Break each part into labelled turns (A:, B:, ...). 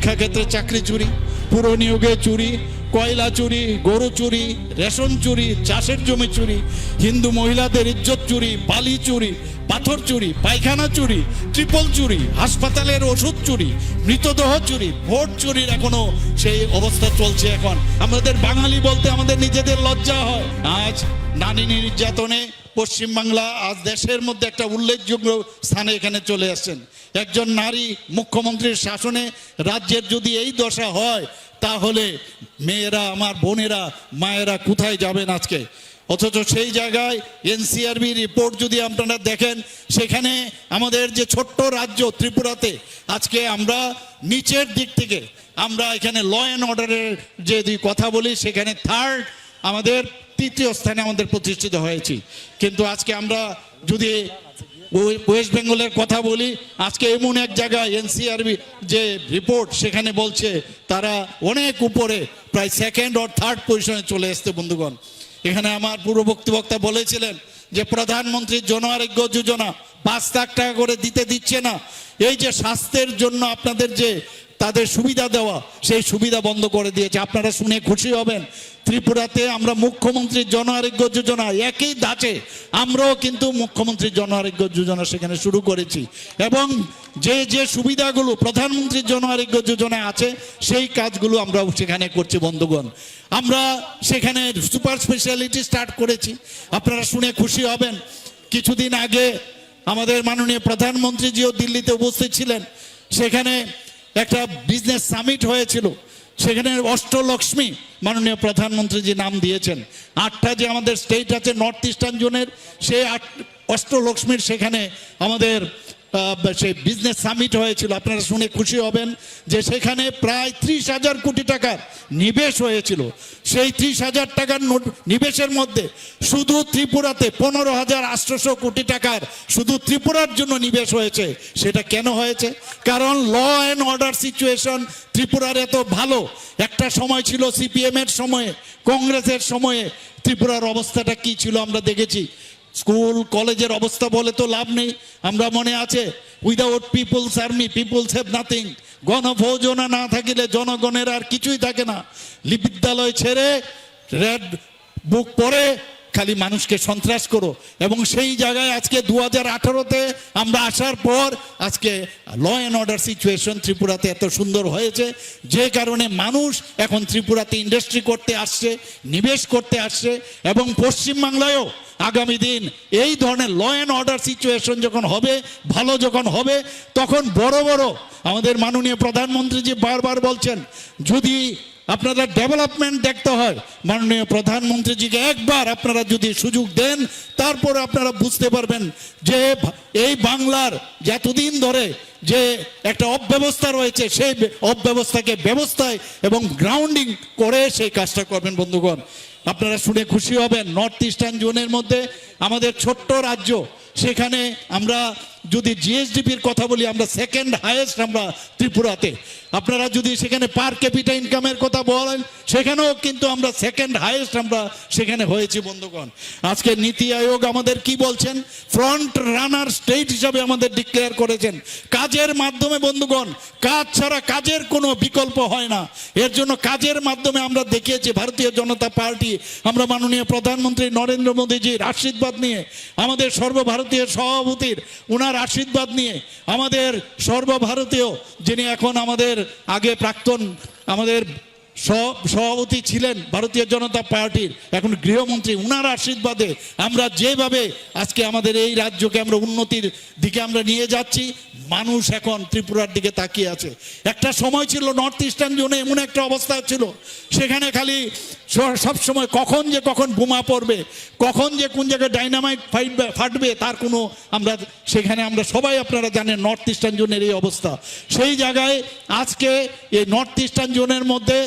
A: শিক্ষাক্ষেত্রে চাকরি চুরি, পুরো নিয়োগে চুরি, কয়লা চুরি, গরু চুরি, রেশন চুরি, চাষের জমি চুরি, হিন্দু মহিলাদের ইজ্জত চুরি, বালি চুরি, পাথর চুরি, পায়খানা চুরি, ট্রিপল চুরি, হাসপাতালের ওষুধ চুরি, মৃতদেহ চুরি, ভোট চুরির এখনো সেই অবস্থা চলছে। এখন আমাদের বাঙালি বলতে আমাদের নিজেদের লজ্জা হয়। আজ নারী নির্যাতনে পশ্চিমবাংলা আজ দেশের মধ্যে একটা উল্লেখযোগ্য স্থানে এখানে চলে আসছেন। একজন নারী মুখ্যমন্ত্রীর শাসনে রাজ্যের যদি এই দশা হয়, তাহলে মেয়েরা, আমার বোনেরা, মায়েরা কোথায় যাবেন আজকে? অথচ সেই জায়গায় এনসিআরবি রিপোর্ট যদি আপনারা দেখেন, সেখানে আমাদের যে ছোট্ট রাজ্য ত্রিপুরাতে আজকে আমরা নিচের দিক থেকে আমরা এখানে ল অ্যান্ড অর্ডারের যদি কথা বলি, সেখানে থার্ড, আমাদের তৃতীয় স্থানে আমাদের প্রতিষ্ঠিত হয়েছি। কিন্তু আজকে আমরা যদি ওয়েস্ট বেঙ্গলের কথা বলি, আজকে এমন এক জায়গায় এনসিআরবি যে রিপোর্ট সেখানে বলছে তারা অনেক উপরে, প্রায় সেকেন্ড অর থার্ড পজিশনে চলে আসছে। বন্ধুগণ, এখানে আমার পূর্ববর্তী বক্তা বলেছিলেন যে প্রধানমন্ত্রীর জন আরোগ্য যোজনা 5 লাখ টাকা করে দিচ্ছে না। এই যে স্বাস্থ্যের জন্য আপনাদের যে তাদের সুবিধা দেওয়া, সেই সুবিধা বন্ধ করে দিয়েছে। আপনারা শুনে খুশি হবেন, ত্রিপুরাতে আমরা মুখ্যমন্ত্রীর জন আরোগ্য যোজনা একই ধাঁচে আমরাও কিন্তু মুখ্যমন্ত্রীর জন আরোগ্য যোজনা সেখানে শুরু করেছি, এবং যে যে সুবিধাগুলো প্রধানমন্ত্রীর জন আরোগ্য যোজনা আছে সেই কাজগুলো আমরা সেখানে করছি। বন্ধুগণ, আমরা সেখানে সুপার স্পেশালিটি স্টার্ট করেছি। আপনারা শুনে খুশি হবেন, কিছুদিন আগে আমাদের মাননীয় প্রধানমন্ত্রীজিও দিল্লিতে উপস্থিত ছিলেন। সেখানে একটা বিজনেস সামিট হয়েছিল, সেখানে অষ্টলক্ষ্মী মাননীয় প্রধানমন্ত্রীজি নাম দিয়েছেন। 8টা যে আমাদের স্টেট আছে নর্থ ইস্টার্ন জোনের, সেই অষ্টলক্ষ্মীর সেখানে আমাদের সেই বিজনেস সামিট হয়েছিল। আপনারা শুনে খুশি হবেন যে সেখানে প্রায় 30,000 কোটি টাকার নিবেশ হয়েছিল। সেই 30,000 টাকার নিবেশের মধ্যে শুধু ত্রিপুরাতে 15,800 কোটি টাকার শুধু ত্রিপুরার জন্য নিবেশ হয়েছে। সেটা কেন হয়েছে? কারণ ল অ্যান্ড অর্ডার সিচুয়েশন ত্রিপুরার এত ভালো। একটা সময় ছিল সিপিএম এর সময়ে, কংগ্রেসের সময়ে ত্রিপুরার অবস্থাটা কি ছিল আমরা দেখেছি। স্কুল কলেজের অবস্থা বলে তো লাভ নেই। আমরা মনে আছে, without people's army people's have nothing. গণফৌজনা না থাকিলে জনগণের আর কিছুই থাকে না। বিদ্যালয় ছেড়ে রেড বুক পড়ে খালি মানুষকে সন্ত্রাস করো, এবং সেই জায়গায় আজকে 2018-তে আমরা আসার পর আজকে ল অ্যান্ড অর্ডার সিচুয়েশন ত্রিপুরাতে এত সুন্দর হয়েছে, যে কারণে মানুষ এখন ত্রিপুরাতে ইন্ডাস্ট্রি করতে আসছে, নিবেশ করতে আসছে, এবং পশ্চিমবাংলায়ও আগামী দিন এই ধরনের ল অ্যান্ড অর্ডার সিচুয়েশন যখন হবে, ভালো যখন হবে, তখন বড় বড় আমাদের মাননীয় প্রধানমন্ত্রীজি বারবার বলছেন, যদি আপনারা ডেভেলপমেন্ট দেখতে হয়, মাননীয় প্রধানমন্ত্রীজিকে একবার আপনারা যদি সুযোগ দেন, তারপর আপনারা বুঝতে পারবেন যে এই বাংলার যতদিন ধরে যে একটা অব্যবস্থা রয়েছে, সেই অব্যবস্থাকে ব্যবস্থায় এবং গ্রাউন্ডিং করে সেই কাজটা করবেন। বন্ধুগণ, আপনারা শুনে খুশি হবেন, নর্থ ইস্টার্ন জোনের মধ্যে আমাদের ছোট্ট রাজ্য, সেখানে আমরা যদি জিএসডিপির কথা বলি, আমরা সেকেন্ড হাইয়েস্ট আমরা ত্রিপুরাতে। আপনারা যদি সেখানে পার ক্যাপিটা ইনকামের কথা বলেন, সেখানেও কিন্তু আমরা সেকেন্ড হাইয়েস্ট আমরা সেখানে হয়েছি। বন্ধুগণ, আজকে নীতি আয়োগ আমাদের কি বলছেন, ফ্রন্ট রানার স্টেট হিসাবে আমাদের ডিক্লেয়ার করেছেন। কাজের মাধ্যমে বন্ধুগণ, কাজ ছাড়া কাজের কোনো বিকল্প হয় না। এর জন্য কাজের মাধ্যমে আমরা দেখিয়েছি ভারতীয় জনতা পার্টি, আমরা মাননীয় প্রধানমন্ত্রী নরেন্দ্র মোদীজির আশীর্বাদ নিয়ে, আমাদের সর্বভারতীয় সভাপতির ওনার আশীর্বাদ নিয়ে, আমাদের সর্বভারতীয় যিনি এখন আমাদের আগে প্রাক্তন আমাদের সভাপতি ছিলেন ভারতীয় জনতা পার্টির, এখন গৃহমন্ত্রী, উনার আশীর্বাদে আমরা যেভাবে আজকে আমাদের এই রাজ্যকে আমরা উন্নতির দিকে আমরা নিয়ে যাচ্ছি, মানুষ এখন ত্রিপুরার দিকে তাকিয়ে আছে। একটা সময় ছিল নর্থ ইস্টার্ন জোনে এমন একটা অবস্থা ছিল, সেখানে খালি সবসময় কখন বোমা পড়বে, কখন যে কোন জায়গায় ডাইনামাইট ফাটবে, তার কোনো আমরা সেখানে আমরা সবাই আপনারা জানেন নর্থ ইস্টার্ন জোনের এই অবস্থা। সেই জায়গায় আজকে এই নর্থ ইস্টার্ন জোনের মধ্যে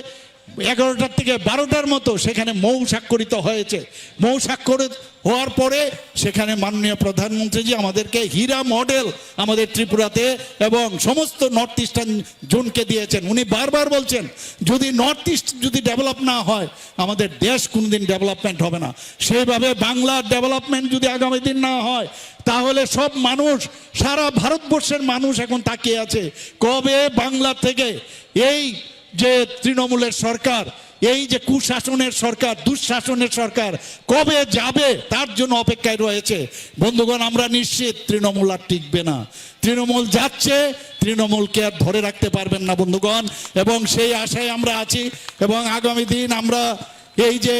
A: 11টার থেকে 12টার মতো সেখানে মৌ স্বাক্ষরিত হয়েছে। মৌ স্বাক্ষরিত হওয়ার পরে সেখানে মাননীয় প্রধানমন্ত্রীজি আমাদেরকে হীরা মডেল আমাদের ত্রিপুরাতে এবং সমস্ত নর্থ ইস্টার্ন জোনকে দিয়েছেন। উনি বারবার বলছেন, যদি নর্থ ইস্ট যদি ডেভেলপ না হয়, আমাদের দেশ কোনোদিন ডেভেলপমেন্ট হবে না। সেইভাবে বাংলার ডেভেলপমেন্ট যদি আগামী দিন না হয়, তাহলে সব মানুষ, সারা ভারতবর্ষের মানুষ এখন তাকিয়ে আছে কবে বাংলা থেকে এই যে তৃণমূলের সরকার, এই যে কুশাসনের সরকার, দুঃশাসনের সরকার কবে যাবে তার জন্য অপেক্ষায় রয়েছে। বন্ধুগণ, আমরা নিশ্চিত তৃণমূল আর টিকবে না। তৃণমূল যাচ্ছে, তৃণমূলকে আর ধরে রাখতে পারবেন না বন্ধুগণ, এবং সেই আশায় আমরা আছি। এবং আগামী দিন আমরা এই যে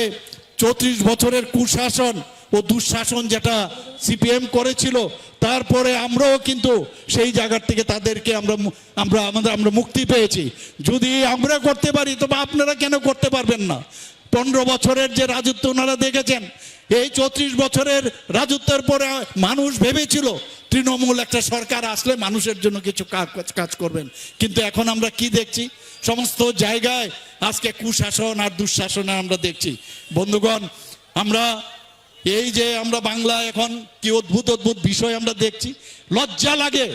A: 34 বছরের কুশাসন ও দুঃশাসন যেটা সিপিএম করেছিল, তারপরে আমরাও কিন্তু সেই জায়গার থেকে তাদেরকে আমরা মুক্তি পেয়েছি। যদি আমরা করতে পারি তবে আপনারা কেন করতে পারবেন না? 15 বছরের যে রাজত্ব ওনারা দেখেছেন, এই 34 বছরের রাজত্বের পরে মানুষ ভেবেছিল তৃণমূল একটা সরকার আসলে মানুষের জন্য কিছু কাজ করবেন, কিন্তু এখন আমরা কি দেখছি? সমস্ত জায়গায় আজকে কুশাসন আর দুঃশাসনে আমরা দেখছি। বন্ধুগণ, আমরা বাংলা এখন কি অদ্ভুত অদ্ভুত বিষয় আমরা দেখছি, লজ্জা লাগে।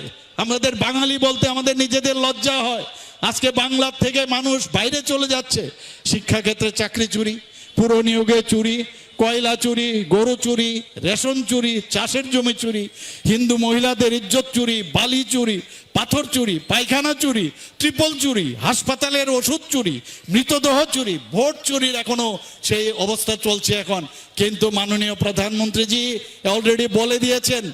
A: আমাদের বাঙালি বলতে আমাদের নিজেদের লজ্জা হয়। আজকে বাংলার থেকে মানুষ বাইরে চলে যাচ্ছে। শিক্ষাক্ষেত্রে চাকরি চুরি, পুরো নিয়োগে চুরি, কয়লা চুরি, গরু চুরি, রেশন চুরি, চাষের জমি চুরি, হিন্দু মহিলাদের ইজ্জত চুরি, বালি চুরি, পাথর চুরি, পায়খানা চুরি, ট্রিপল চুরি, হাসপাতালের ওষুধ চুরি, মৃতদেহ চুরি, ভোট চুরির এখনো সেই অবস্থা চলছে এখন। কিন্তু মাননীয় প্রধানমন্ত্রীজি অলরেডি বলে দিয়েছেন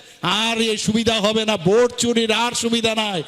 A: আর এই সুবিধা হবে না, ভোট চুরির আর সুবিধা নাই।